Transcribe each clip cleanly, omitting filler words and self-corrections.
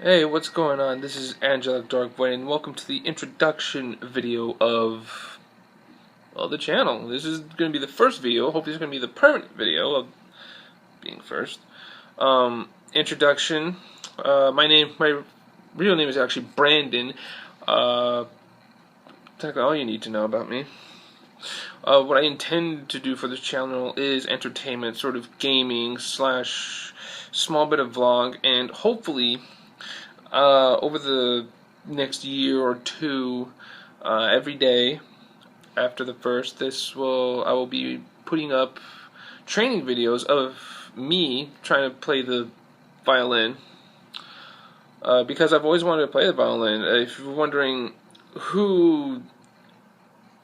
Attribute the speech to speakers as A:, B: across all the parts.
A: Hey, what's going on? This is Angelic Darkvoid, and welcome to the introduction video of, well, the channel. This is going to be the first video. Hopefully, it's going to be the permanent video of being first. Introduction. My real name is actually Brandon. Technically, all you need to know about me. What I intend to do for this channel is entertainment, sort of gaming slash small bit of vlog, and hopefully, over the next year or two, every day after the first, I will be putting up training videos of me trying to play the violin, because I've always wanted to play the violin. If you're wondering who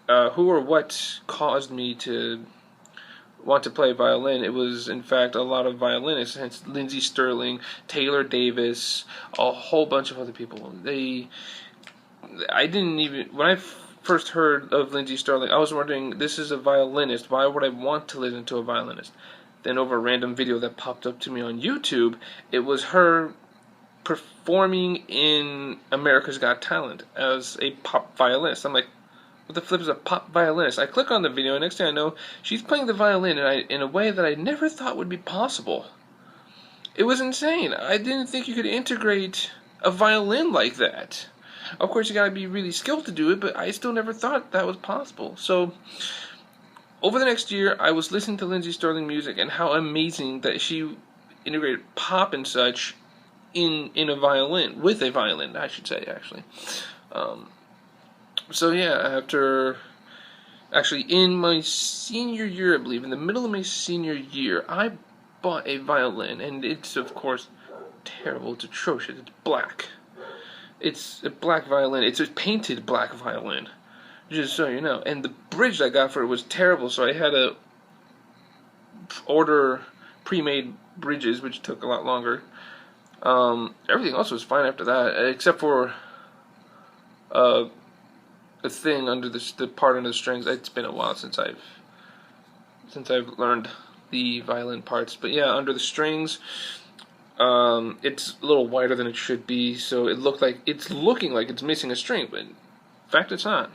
A: or what caused me to want to play violin, it was in fact a lot of violinists, hence Lindsey Sterling, Taylor Davis, a whole bunch of other people. I didn't even, when I first heard of Lindsey Sterling, I was wondering, this is a violinist, why would I want to listen to a violinist? Then over a random video that popped up to me on YouTube, it was her performing in America's Got Talent as a pop violinist. I'm like, what the flip is a pop violinist? I click on the video, and next thing I know, she's playing the violin in a way that I never thought would be possible. It was insane. I didn't think you could integrate a violin like that. Of course, you gotta be really skilled to do it, but I still never thought that was possible. So, over the next year, I was listening to Lindsey Sterling music and how amazing that she integrated pop and such in a violin, with a violin, I should say, actually. So yeah, actually in my senior year, I believe, in the middle of my senior year, I bought a violin, and it's of course terrible, it's atrocious, it's black. It's a black violin, it's a painted black violin, just so you know. And the bridge I got for it was terrible, so I had to order pre-made bridges, which took a lot longer. Everything else was fine after that, except for the thing under the part under the strings. It's been a while since I've learned the violin parts, but yeah, under the strings, it's a little wider than it should be, so it's looking like it's missing a string, but in fact it's not.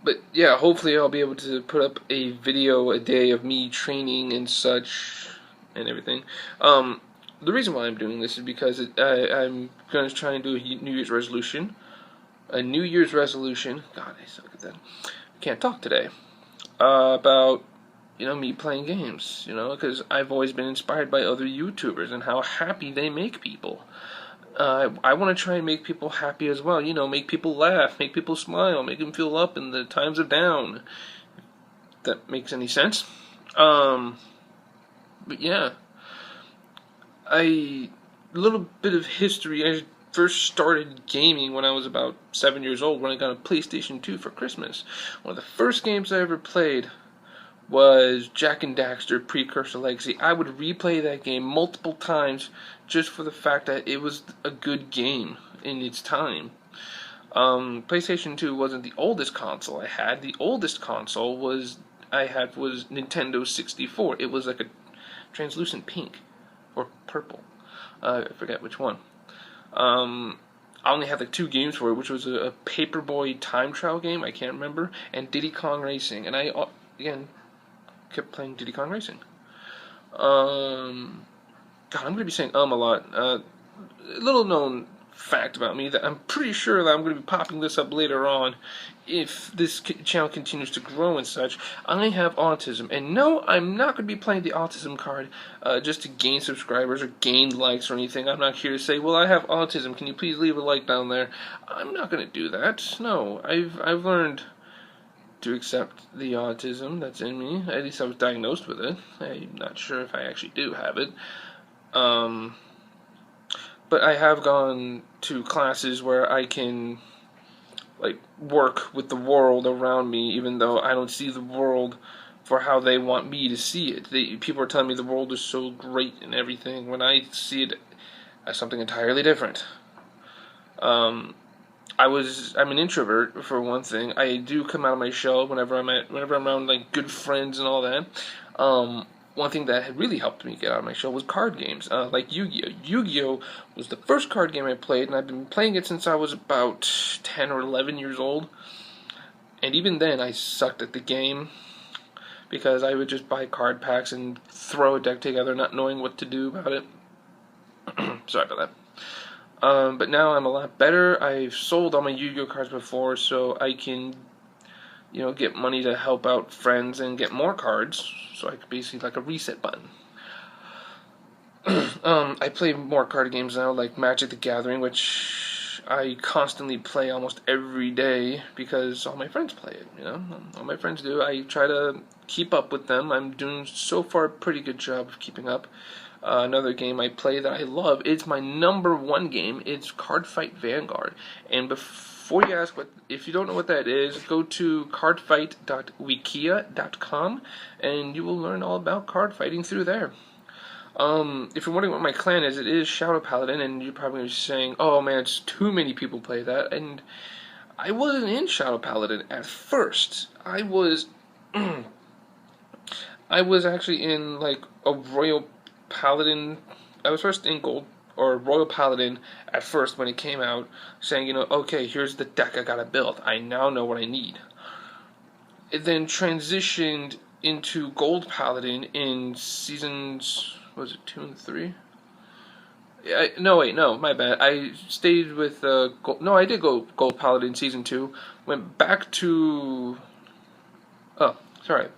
A: But yeah, hopefully I'll be able to put up a video a day of me training and such and everything. The reason why I'm doing this is because I'm going to try and do a New Year's resolution. A New Year's resolution. God, I suck at that. I can't talk today. About, me playing games. Because I've always been inspired by other YouTubers and how happy they make people. I want to try and make people happy as well. Make people laugh, make people smile, make them feel up in the times of down. If that makes any sense. But yeah. A little bit of history. I first started gaming when I was about 7 years old, when I got a PlayStation 2 for Christmas. One of the first games I ever played was Jak and Daxter Precursor Legacy. I would replay that game multiple times just for the fact that it was a good game in its time. PlayStation 2 wasn't the oldest console I had. The oldest console I had was Nintendo 64. It was like a translucent pink. Or purple. I forget which one. I only had like 2 games for it, which was a Paperboy time trial game, I can't remember, and Diddy Kong Racing. And I, again, kept playing Diddy Kong Racing. God, I'm going to be saying a lot. Little known fact about me, that I'm pretty sure that I'm going to be popping this up later on if this channel continues to grow and such. I have autism, and no, I'm not going to be playing the autism card just to gain subscribers or gain likes or anything. I'm not here to say, well, I have autism, can you please leave a like down there? I'm not going to do that. No, I've learned to accept the autism that's in me. At least I was diagnosed with it. I'm not sure if I actually do have it. But I have gone to classes where I can, work with the world around me, even though I don't see the world for how they want me to see it. People are telling me the world is so great and everything, when I see it as something entirely different. I'm an introvert, for one thing. I do come out of my shell whenever I'm around good friends and all that. one thing that had really helped me get out of my shell was card games, like Yu-Gi-Oh! Yu-Gi-Oh! Was the first card game I played, and I've been playing it since I was about 10 or 11 years old. And even then, I sucked at the game, because I would just buy card packs and throw a deck together not knowing what to do about it. Sorry about that. But now I'm a lot better. I've sold all my Yu-Gi-Oh cards before, so I can, get money to help out friends and get more cards. So I could basically like a reset button. I play more card games now, like Magic the Gathering, which I constantly play almost every day because all my friends play it, All my friends do. I try to keep up with them. I'm doing so far a pretty good job of keeping up. Another game I play that I love, it's my #1 game, it's Cardfight Vanguard. And before you ask if you don't know what that is, go to cardfight.wikia.com and you will learn all about card fighting through there. If you're wondering what my clan is, it is Shadow Paladin, and you're probably saying, oh man, it's too many people play that, and I wasn't in Shadow Paladin at first. I was actually in like a Royal Paladin. I was first in Gold or Royal Paladin at first when it came out, saying, okay, here's the deck I gotta build. I now know what I need. It then transitioned into Gold Paladin in seasons, was it 2 and 3? No, my bad. I stayed with I did go Gold Paladin season 2. Went back to. Oh, sorry.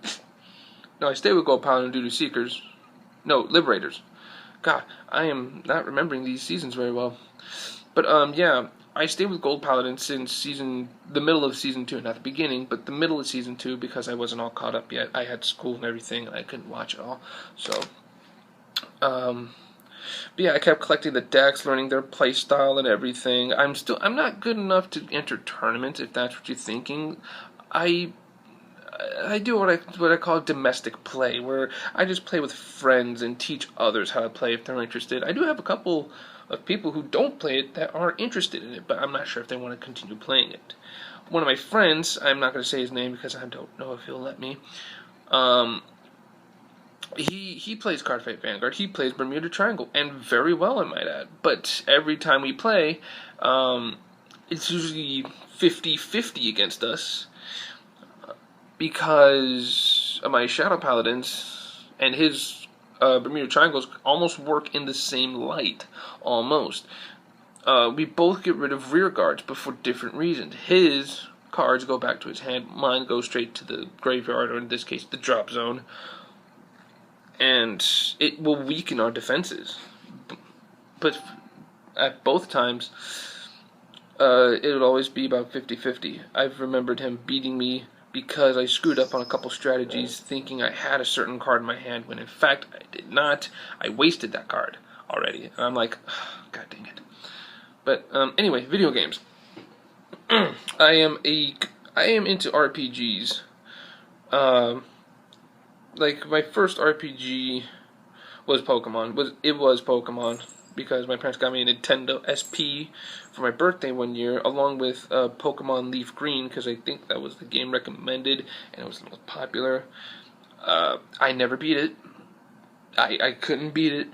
A: No, I stayed with Gold Paladin due to Seekers. No, Liberators. God, I am not remembering these seasons very well. But yeah, I stayed with Gold Paladin since the middle of season 2, not the beginning, but the middle of season 2, because I wasn't all caught up yet. I had school and everything, and I couldn't watch it all. So, but yeah, I kept collecting the decks, learning their play style and everything. I'm not good enough to enter tournaments, if that's what you're thinking. I do what I call domestic play, where I just play with friends and teach others how to play if they're interested. I do have a couple of people who don't play it that are interested in it, but I'm not sure if they want to continue playing it. One of my friends, I'm not going to say his name because I don't know if he'll let me. He plays Cardfight Vanguard. He plays Bermuda Triangle, and very well, I might add. But every time we play, it's usually 50-50 against us, because my Shadow Paladins and his Bermuda Triangles almost work in the same light, almost. We both get rid of rear guards, but for different reasons. His cards go back to his hand, mine go straight to the graveyard, or in this case, the drop zone. And it will weaken our defenses. But at both times, it would always be about 50-50. I've remembered him beating me because I screwed up on a couple strategies, thinking I had a certain card in my hand, when in fact I did not. I wasted that card already. And I'm like, oh, God dang it. But anyway, video games. I am into RPGs. Like, my first RPG was Pokemon. It was Pokemon, because my parents got me a Nintendo SP for my birthday one year, along with Pokemon Leaf Green, because I think that was the game recommended, and it was the most popular. I never beat it. I couldn't beat it.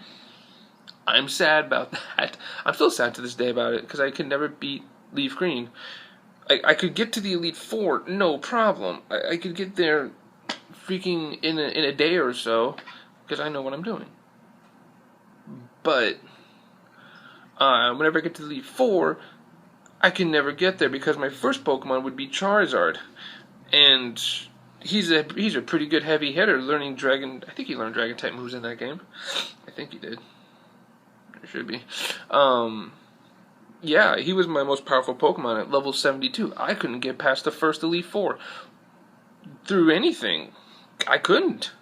A: I'm sad about that. I'm still sad to this day about it, because I could never beat Leaf Green. I could get to the Elite Four, no problem. I could get there freaking in a day or so, because I know what I'm doing. But whenever I get to the Elite Four, I can never get there, because my first Pokemon would be Charizard, and he's a pretty good heavy hitter, learning Dragon. I think he learned Dragon type moves in that game. I think he did. It should be. Yeah, he was my most powerful Pokemon at level 72. I couldn't get past the first Elite Four through anything. I couldn't.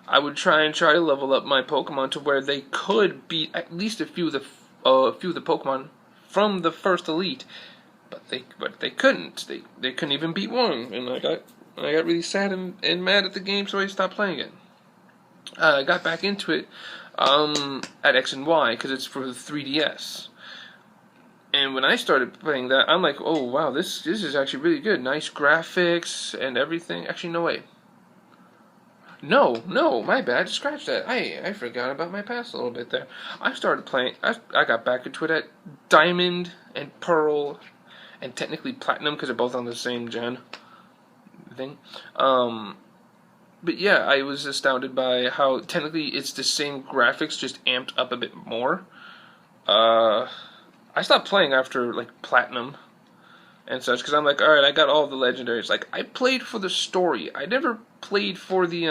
A: I would try to level up my Pokemon to where they could beat at least a few of the Pokemon from the first Elite, but they couldn't. They couldn't even beat one, and I got really sad and mad at the game, so I stopped playing it. I got back into it at X and Y, because it's for the 3DS. And when I started playing that, I'm like, oh wow, this is actually really good. Nice graphics and everything. Actually, no way. No, my bad. Scratch that. I forgot about my past a little bit there. I started playing. I got back into it at Diamond and Pearl, and technically Platinum because they're both on the same gen thing. But yeah, I was astounded by how technically it's the same graphics, just amped up a bit more. I stopped playing after like Platinum and such because I'm like, all right, I got all the legendaries. Like I played for the story. I never played for the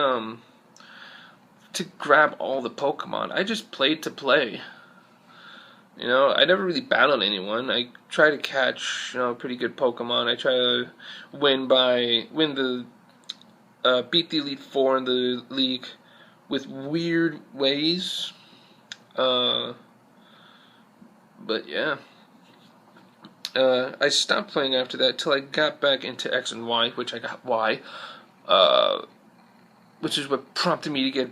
A: to grab all the Pokemon. I just played to play. You know, I never really battled anyone. I try to catch, pretty good Pokemon. I try to win the beat the Elite Four in the league with weird ways. But yeah. I stopped playing after that till I got back into X and Y, which I got Y, which is what prompted me to get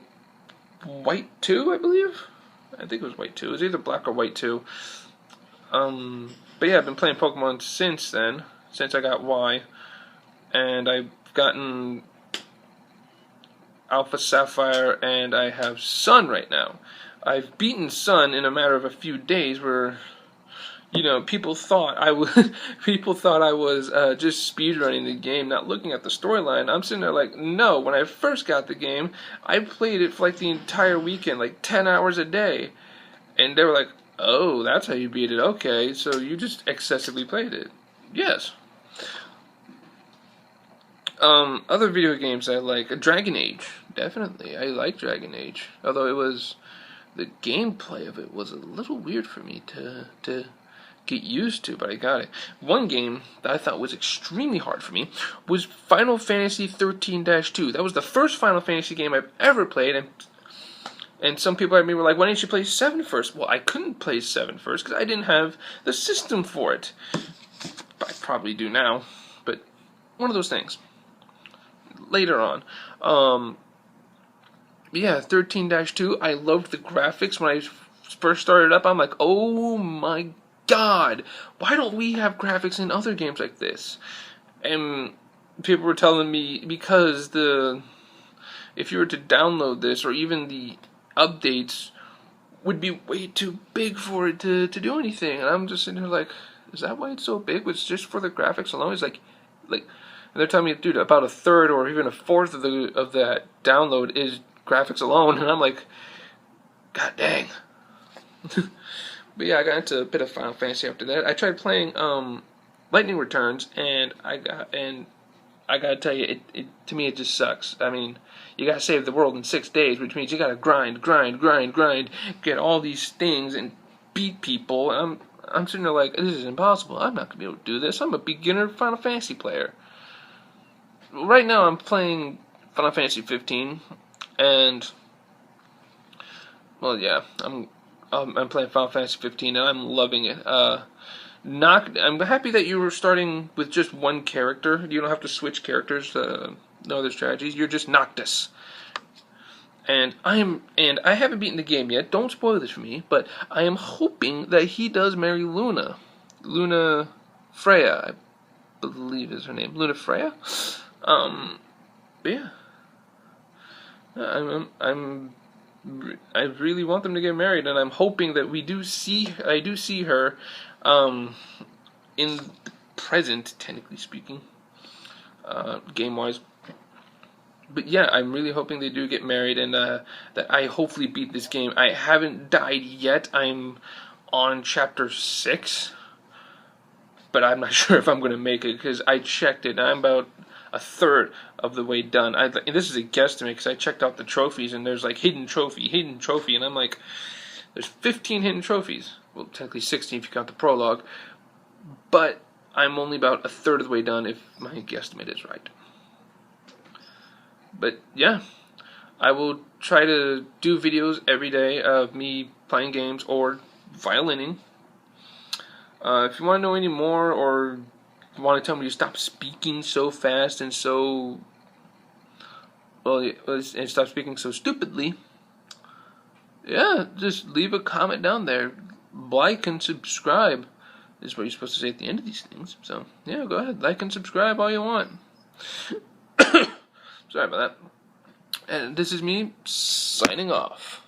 A: White 2, I believe. I think it was White 2. It was either Black or White 2. But yeah, I've been playing Pokemon since then, since I got Y, and I've gotten Alpha Sapphire, and I have Sun right now. I've beaten Sun in a matter of a few days, where people thought I was just speedrunning the game, not looking at the storyline. I'm sitting there like, no. When I first got the game, I played it for like the entire weekend, like 10 hours a day, and they were like, "Oh, that's how you beat it. Okay, so you just excessively played it." Yes. Other video games I like, Dragon Age. Definitely, I like Dragon Age. Although the gameplay of it was a little weird for me to get used to, but I got it. One game that I thought was extremely hard for me was Final Fantasy 13-2. That was the first Final Fantasy game I've ever played, and some people at me were like, "Why didn't you play 7 first?" Well, I couldn't play 7 first because I didn't have the system for it. I probably do now, but one of those things. Later on. Yeah, 13-2, I loved the graphics. When I first started up, I'm like, oh my God, why don't we have graphics in other games like this? And people were telling me because if you were to download this, or even the updates would be way too big for it to do anything. And I'm just sitting here like, is that why it's so big? It's just for the graphics alone? It's like, and they're telling me, dude, about a third or even a fourth of that download is graphics alone, and I'm like, God dang. But yeah, I got into a bit of Final Fantasy after that. I tried playing Lightning Returns, and I gotta tell you, to me it just sucks. I mean, you gotta save the world in 6 days, which means you gotta grind, get all these things and beat people. And I'm sitting there like, this is impossible. I'm not gonna be able to do this. I'm a beginner Final Fantasy player. Right now, I'm playing Final Fantasy 15, and well, yeah, I'm playing Final Fantasy 15, and I'm loving it. I'm happy that you were starting with just one character. You don't have to switch characters. No other strategies. You're just Noctis. And I haven't beaten the game yet. Don't spoil this for me. But I am hoping that he does marry Luna. Luna Freya, I believe is her name. Luna Freya. But yeah. I really want them to get married, and I'm hoping that I do see her, in the present, technically speaking, game-wise. But yeah, I'm really hoping they do get married, and that I hopefully beat this game. I haven't died yet. I'm on chapter 6, but I'm not sure if I'm going to make it, because I checked it, and I'm about a third of the way done. And this is a guesstimate, because I checked out the trophies, and there's like hidden trophy, and I'm like, there's 15 hidden trophies. Well, technically 16 if you count the prologue, but I'm only about a third of the way done if my guesstimate is right. But yeah, I will try to do videos every day of me playing games or violining. If you want to know any more, or want to tell me to stop speaking so fast and so and stop speaking so stupidly, yeah, just leave a comment down there. Like and subscribe is what you're supposed to say at the end of these things. So yeah, go ahead, like and subscribe all you want. Sorry about that. And this is me signing off.